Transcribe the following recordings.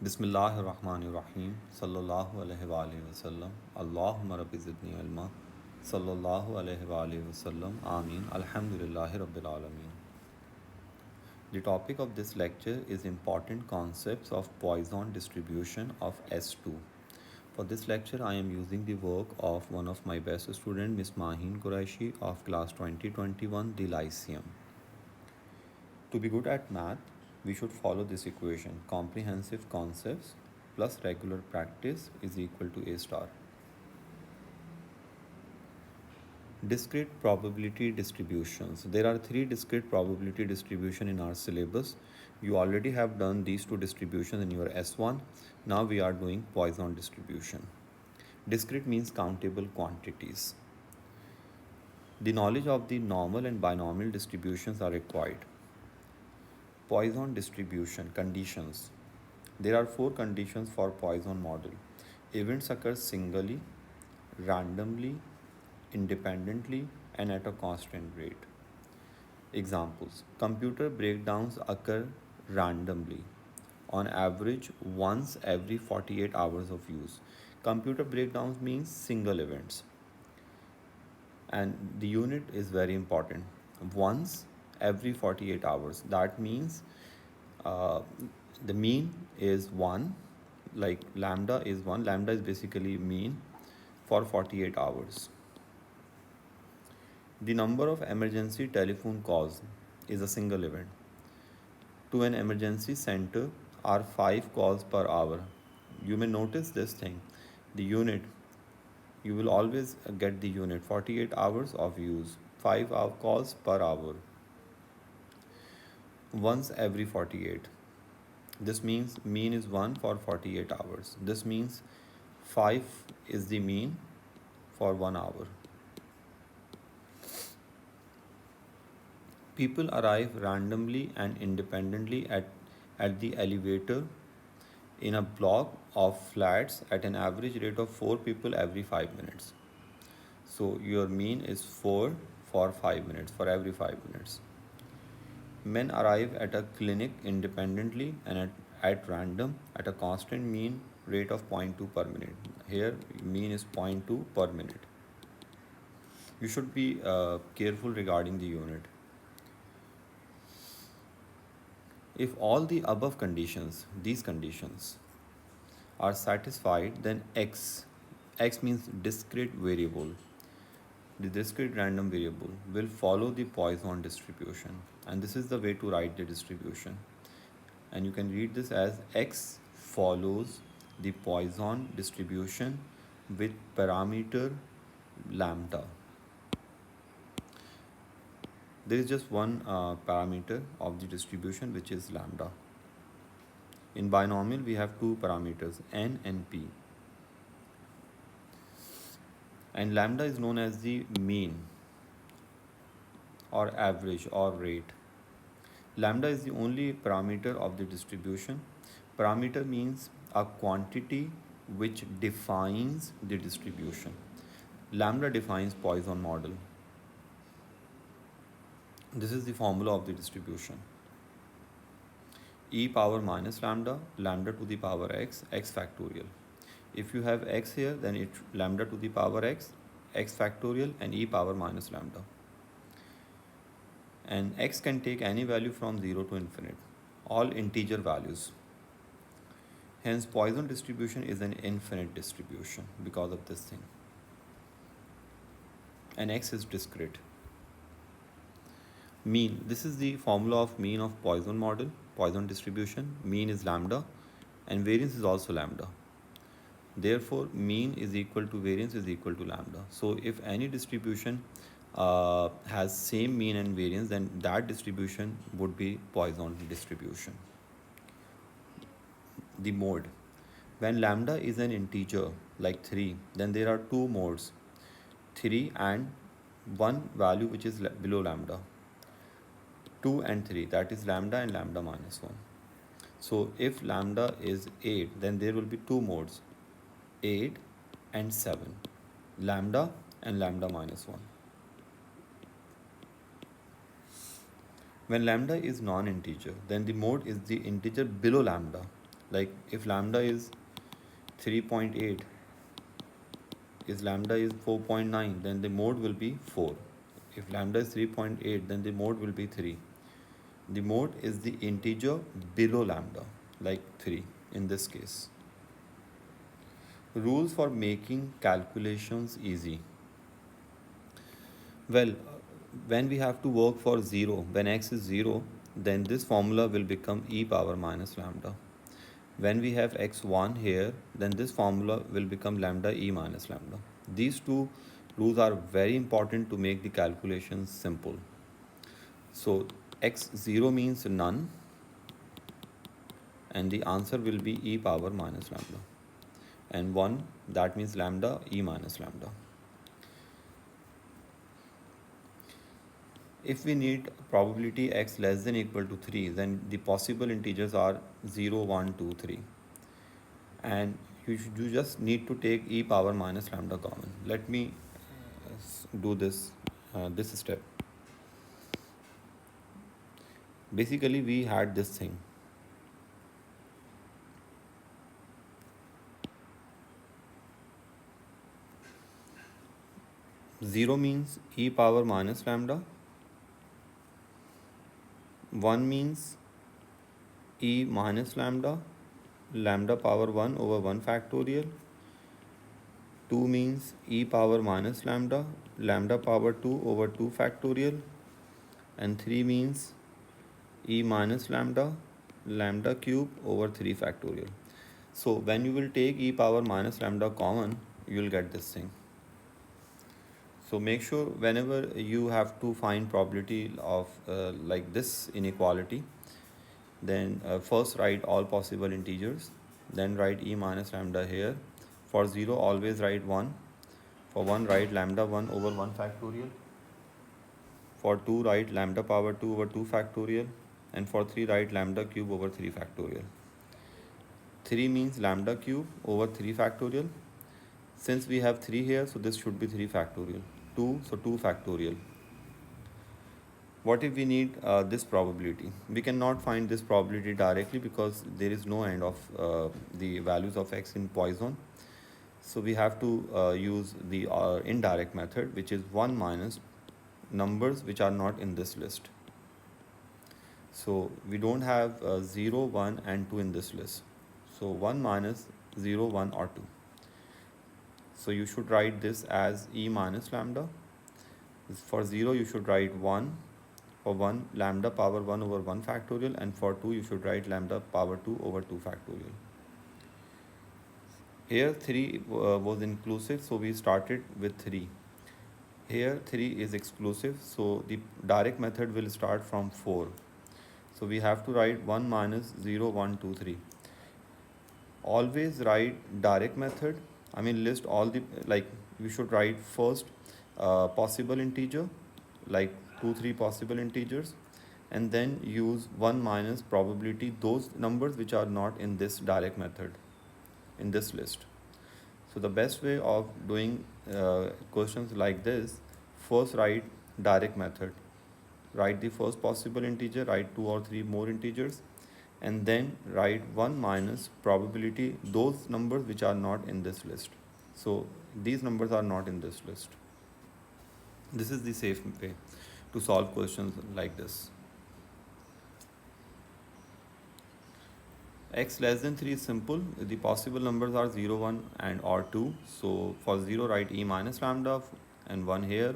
बिस्मिल्लाहिर्रहमानिर्रहीम सल्लल्लाहु अलैहि वसल्लम अल्लाहुम्मा रब्बि ज़िदनी इल्मा सल्लल्लाहु अलैहि वसल्लम आमीन अल्हम्दुलिल्लाहि रब्बिल आलमीन. The topic of this lecture is important concepts of Poisson distribution of S2. For this lecture, I am using the work of one of my best student, Miss Mahin Quraishi of class 2021, the Lyceum. To be good at math, we should follow this equation. Comprehensive concepts plus regular practice is equal to A star. Discrete probability distributions. There are three discrete probability distribution in our syllabus. You already have done these two distributions in your S1. Now we are doing Poisson distribution. Discrete means countable quantities. The knowledge of the normal and binomial distributions are required. Poisson distribution conditions. There are four conditions for Poisson model. Events occur singly, randomly, independently, and at a constant rate. Examples. Computer breakdowns occur randomly, on average once every 48 hours of use. Computer breakdowns means single events. And the unit is very important. Once every 48 hours. That means uh, the mean is 1, like lambda is 1. Lambda is basically mean for 48 hours. The number of emergency telephone calls is a single event. To an emergency center are 5 calls per hour. You may notice this thing. The unit, you will always get the unit 48 hours of use, 5 calls per hour, once every 48. This means mean is 1 for 48 hours. This means 5 is the mean for 1 hour. People arrive randomly and independently at the elevator in a block of flats at an average rate of 4 people every 5 minutes. So your mean is 4 for 5 minutes, for every 5 minutes. Men arrive at a clinic independently and at random at a constant mean rate of 0.2 per minute. Here mean is 0.2 per minute. You should be careful regarding the unit. If all the above conditions, these conditions, are satisfied, then x means discrete variable, the discrete random variable, will follow the Poisson distribution. And this is the way to write the distribution. And you can read this as x follows the Poisson distribution with parameter lambda. There is just one parameter of the distribution, which is lambda. In binomial, we have two parameters, n and p. And lambda is known as the mean or average or rate. Lambda is the only parameter of the distribution. Parameter means a quantity which defines the distribution. Lambda defines Poisson model. This is the formula of the distribution. E power minus lambda, lambda to the power x, x factorial. If you have x here, then it lambda to the power x, x factorial, and e power minus lambda. And x can take any value from 0 to infinite, all integer values. Hence, Poisson distribution is an infinite distribution because of this thing. And x is discrete. Mean, this is the formula of mean of Poisson model, Poisson distribution. Mean is lambda and variance is also lambda. Therefore, mean is equal to variance is equal to lambda. So if any distribution has same mean and variance, then that distribution would be Poisson distribution. The mode. When lambda is an integer like 3, then there are two modes, 3 and one value which is below lambda. 2 and 3, that is lambda and lambda minus 1. So if lambda is 8, then there will be two modes, 8 and 7, lambda and lambda minus 1. When lambda is non-integer, then the mode is the integer below lambda, Like if lambda is 3.8, if lambda is 4.9, then the mode will be 4. If lambda is 3.8, then the mode will be 3. The mode is the integer below lambda, like 3 in this case. Rules for making calculations easy. Well, when we have to work for 0, when x is 0, then this formula will become e power minus lambda. When we have x1 here, then this formula will become lambda e minus lambda. These two rules are very important to make the calculations simple. So x0 means none, and the answer will be e power minus lambda. And 1, that means lambda e minus lambda. If we need probability x less than equal to 3, then the possible integers are 0, 1, 2, 3. And you just need to take e power minus lambda common. Let me do this step. Basically, we had this thing. Zero means e power minus lambda. 1 means e minus lambda, lambda power 1 over 1 factorial. 2 means e power minus lambda, lambda power 2 over 2 factorial. And 3 means e minus lambda, lambda cube over 3 factorial. So when you will take e power minus lambda common, you will get this thing. So make sure whenever you have to find probability of like this inequality, then first write all possible integers, then write e minus lambda here. For 0, always write 1. For 1, write lambda 1 over 1 factorial. For 2, write lambda power 2 over 2 factorial. And for 3, write lambda cube over 3 factorial. 3 means lambda cube over 3 factorial. Since we have 3 here, so this should be 3 factorial. 2, so 2 factorial. What if we need this probability? We cannot find this probability directly because there is no end of the values of x in Poisson. So we have to use the indirect method, which is 1 minus numbers which are not in this list. So we don't have 0, 1 and 2 in this list. So 1 minus 0, 1 or 2. So you should write this as e minus lambda. For 0, you should write 1. For 1, lambda power 1 over 1 factorial. And for 2, you should write lambda power 2 over 2 factorial. Here 3 was inclusive, so we started with 3. Here 3 is exclusive, so the direct method will start from 4. So we have to write 1 minus 0, 1, 2, 3. Always write direct method. I mean list all the, like you should write first possible integer, like 2, 3 possible integers, and then use 1 minus probability, those numbers which are not in this direct method, in this list. So the best way of doing questions like this, first write direct method. Write the first possible integer, write 2 or 3 more integers, and then write 1 minus probability, those numbers which are not in this list. So these numbers are not in this list. This is the safe way to solve questions like this. X less than 3 is simple. The possible numbers are 0, 1 and or 2. So for 0, write e minus lambda and 1 here.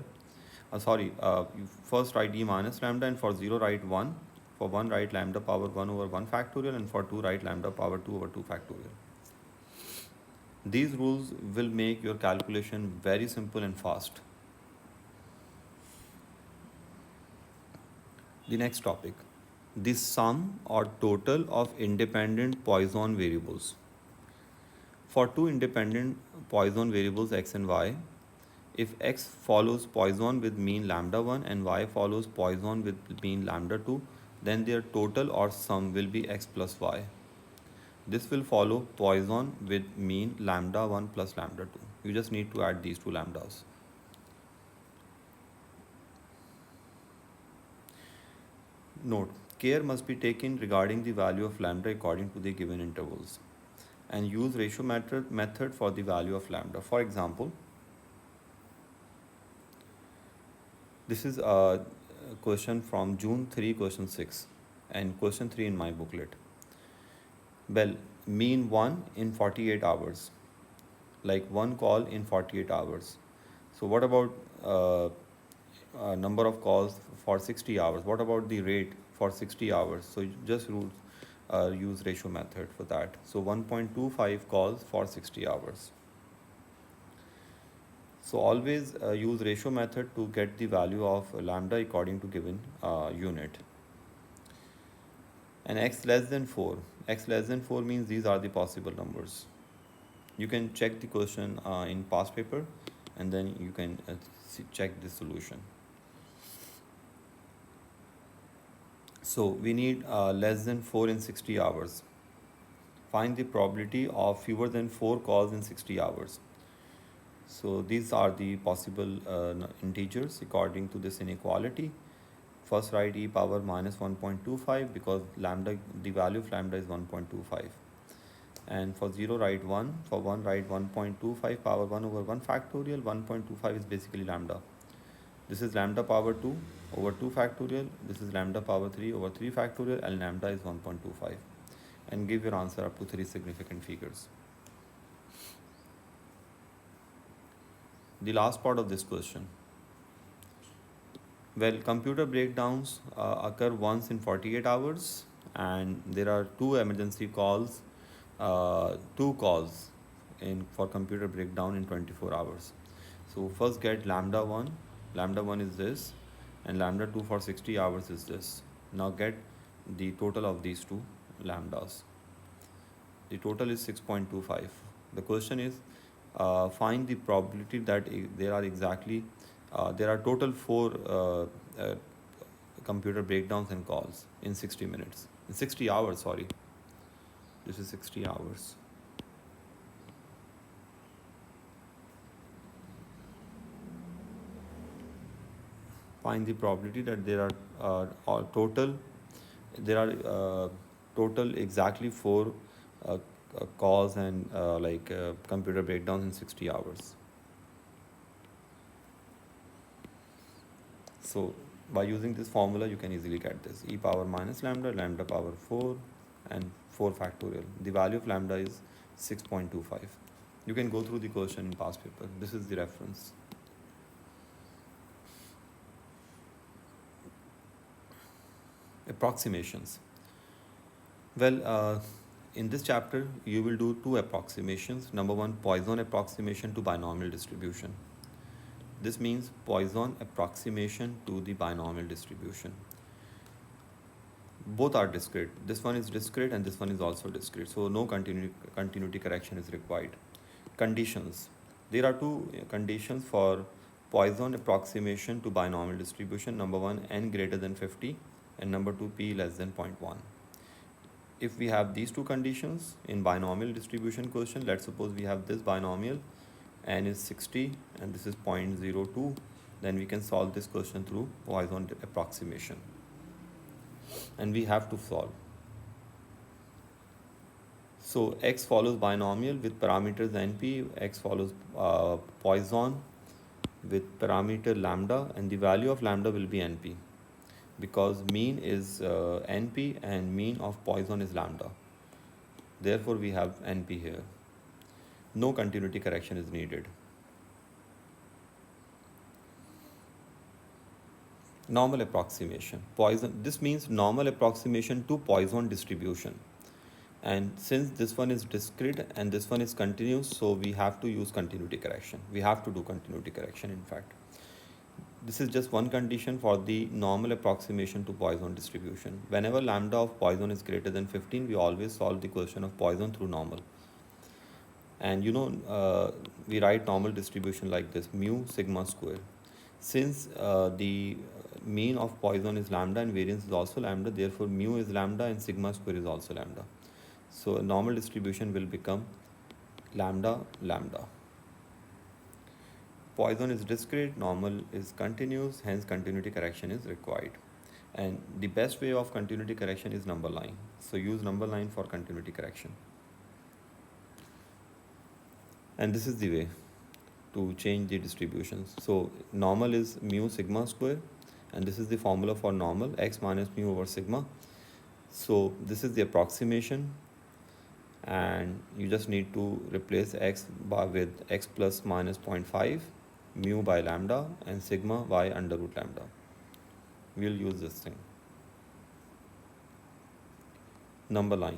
You first write e minus lambda, and for 0, write 1. For 1, write lambda power 1 over 1 factorial, and for 2, write lambda power 2 over 2 factorial. These rules will make your calculation very simple and fast. The next topic, the sum or total of independent Poisson variables. For two independent Poisson variables x and y, if x follows Poisson with mean lambda 1 and y follows Poisson with mean lambda 2, then their total or sum will be x plus y. This will follow Poisson with mean lambda 1 plus lambda 2. You just need to add these two lambdas. Note, Care must be taken regarding the value of lambda according to the given intervals, and use ratio method for the value of lambda. For example, this is a question from June 3, question 6, and question 3 in my booklet. Well, mean 1 in 48 hours, like one call in 48 hours. So, what about number of calls for 60 hours? What about the rate for 60 hours? So, you just use ratio method for that. So, 1.25 calls for 60 hours. So always use ratio method to get the value of lambda according to given unit. And x less than 4. X less than 4 means these are the possible numbers. You can check the question in past paper, and then you can check the solution. So we need less than 4 in 60 hours. Find the probability of fewer than 4 calls in 60 hours. So these are the possible integers according to this inequality. First write e power minus 1.25 because lambda, the value of lambda is 1.25. And for 0 write 1, for 1 write 1.25 power 1 over 1 factorial, 1.25 is basically lambda. This is lambda power 2 over 2 factorial, this is lambda power 3 over 3 factorial, and lambda is 1.25. And give your answer up to 3 significant figures. The last part of this question. Well, computer breakdowns occur once in 48 hours, and there are two emergency calls, two calls for computer breakdown in 24 hours. So first get lambda 1. Lambda 1 is this, and lambda 2 for 60 hours is this. Now get the total of these two lambdas. The total is 6.25. The question is find the probability that there are total 4 computer breakdowns and calls in 60 minutes. In 60 hours, sorry. This is 60 hours. Find the probability that there are total exactly 4 calls and computer breakdowns in 60 hours. So by using this formula, you can easily get this e power minus lambda, lambda power 4, and 4 factorial. The value of lambda is 6.25. You can go through the question in past paper. This is the reference. Approximations. Well, in this chapter, you will do 2 approximations. Number 1, Poisson approximation to binomial distribution. This means Poisson approximation to the binomial distribution. Both are discrete. This one is discrete and this one is also discrete. So no continuity correction is required. Conditions. There are 2 conditions for Poisson approximation to binomial distribution. Number 1, n greater than 50, and number 2, p less than 0.1. If we have these 2 conditions in binomial distribution question, let's suppose we have this binomial, n is 60 and this is 0.02, then we can solve this question through Poisson approximation. And we have to solve. So x follows binomial with parameters np, x follows Poisson with parameter lambda, and the value of lambda will be np because mean is np and mean of Poisson is lambda. Therefore, we have np here. No continuity correction is needed. Normal approximation. Poisson. This means normal approximation to Poisson distribution. And since this one is discrete and this one is continuous, so we have to use continuity correction. We have to do continuity correction, in fact. This is just one condition for the normal approximation to Poisson distribution. Whenever lambda of Poisson is greater than 15, we always solve the question of Poisson through normal. And we write normal distribution like this, mu sigma square. Since the mean of Poisson is lambda and variance is also lambda, therefore mu is lambda and sigma square is also lambda. So a normal distribution will become lambda lambda. Poisson is discrete, normal is continuous, hence continuity correction is required. And the best way of continuity correction is number line. So use number line for continuity correction. And this is the way to change the distributions. So normal is mu sigma square, and this is the formula for normal, x minus mu over sigma. So this is the approximation, and you just need to replace x with x plus minus 0.5, mu by lambda, and sigma by under root lambda. We'll use this thing. Number line.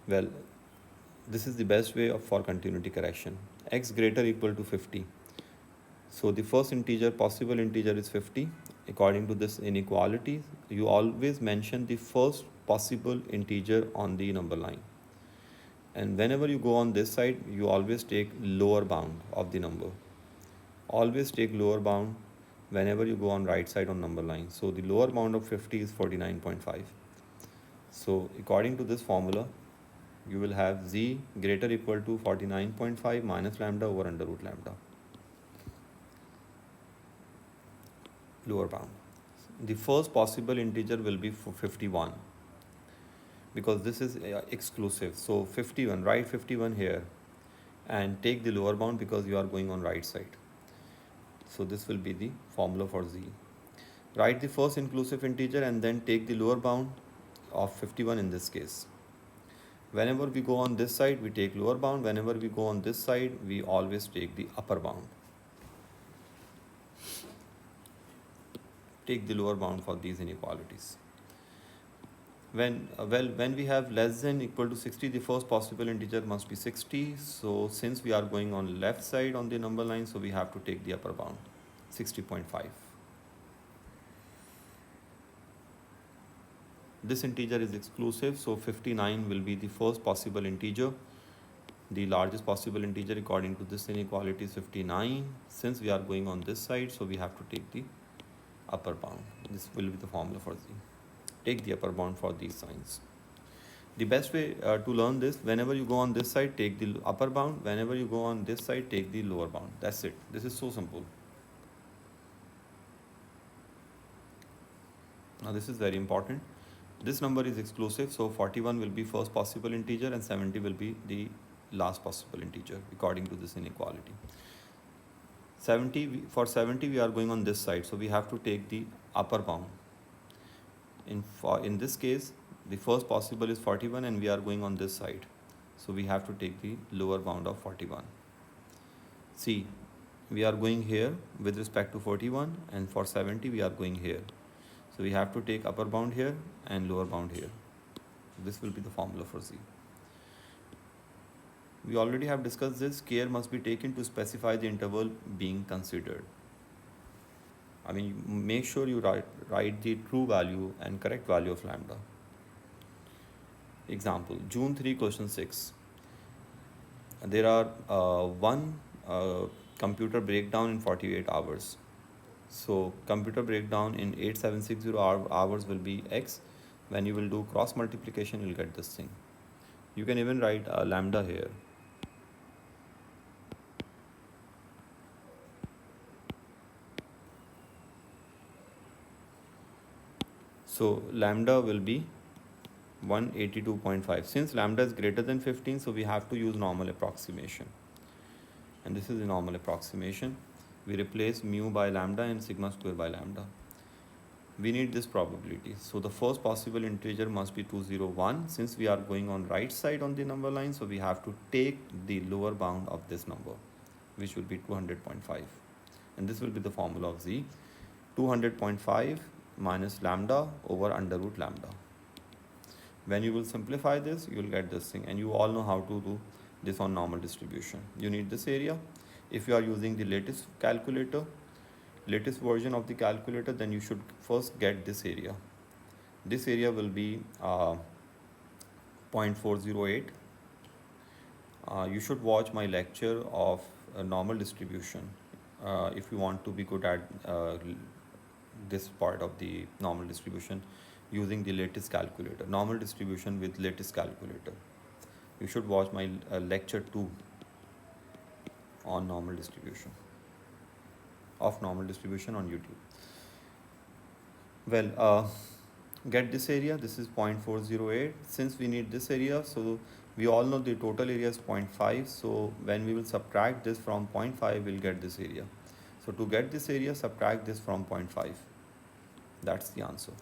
Well, this is the best way for continuity correction. X greater equal to 50. So the first possible integer is 50. According to this inequality, you always mention the first possible integer on the number line. And whenever you go on this side, you always take lower bound of the number. Always take lower bound whenever you go on right side on number line. So the lower bound of 50 is 49.5. So according to this formula, you will have z greater equal to 49.5 minus lambda over under root lambda. Lower bound. The first possible integer will be for 51, because this is exclusive. So 51, write 51 here and take the lower bound because you are going on right side. So this will be the formula for z. Write the first inclusive integer and then take the lower bound of 51 in this case. Whenever we go on this side, we take lower bound. Whenever we go on this side, we always take the upper bound. Take the lower bound for these inequalities. When we have less than equal to 60, the first possible integer must be 60. So since we are going on left side on the number line, so we have to take the upper bound, 60.5. This integer is exclusive, so 59 will be the first possible integer. The largest possible integer according to this inequality is 59. Since we are going on this side, so we have to take the upper bound. This will be the formula for z. Take the upper bound for these signs. The best way to learn this, whenever you go on this side, take the upper bound. Whenever you go on this side, take the lower bound. That's it. This is so simple. Now this is very important. This number is exclusive, so 41 will be first possible integer and 70 will be the last possible integer according to this inequality. For 70 we are going on this side, so we have to take the upper bound. In this case, the first possible is 41 and we are going on this side, so we have to take the lower bound of 41. See, we are going here with respect to 41, and for 70 we are going here. So we have to take upper bound here and lower bound here. This will be the formula for z. We already have discussed this. Care must be taken to specify the interval being considered. I mean, make sure you write the true value and correct value of lambda. Example, June 3, question 6. There are one computer breakdown in 48 hours. So computer breakdown in 8760 hours will be x. When you will do cross multiplication, you'll get this thing. You can even write lambda here. So lambda will be 182.5. Since lambda is greater than 15, so we have to use normal approximation. And this is the normal approximation. We replace mu by lambda and sigma square by lambda. We need this probability. So the first possible integer must be 201. Since we are going on right side on the number line, so we have to take the lower bound of this number, which will be 200.5. And this will be the formula of z. 200.5 minus lambda over under root lambda. When you will simplify this, you will get this thing. And you all know how to do this on normal distribution. You need this area. If you are using the latest version of the calculator, then you should first get this area. This area will be 0.408. You should watch my lecture of normal distribution if you want to be good at this part of the normal distribution using the latest calculator. Normal distribution with latest calculator. You should watch my lecture 2 on normal distribution on YouTube. Well, get this area, this is 0.408. Since we need this area, so we all know the total area is zero point 0.5. So when we will subtract this from 0.5, we'll get this area. So to get this area, subtract this from 0.5. That's the answer.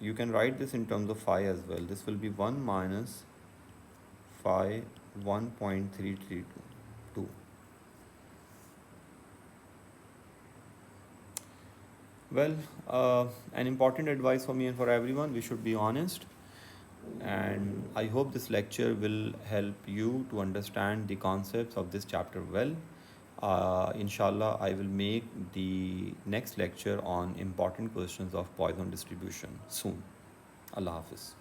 You can write this in terms of phi as well. This will be 1 minus phi 1.332. Well, an important advice for me and for everyone, we should be honest. And I hope this lecture will help you to understand the concepts of this chapter well. Inshallah, I will make the next lecture on important questions of Poisson distribution soon. Allah Hafiz.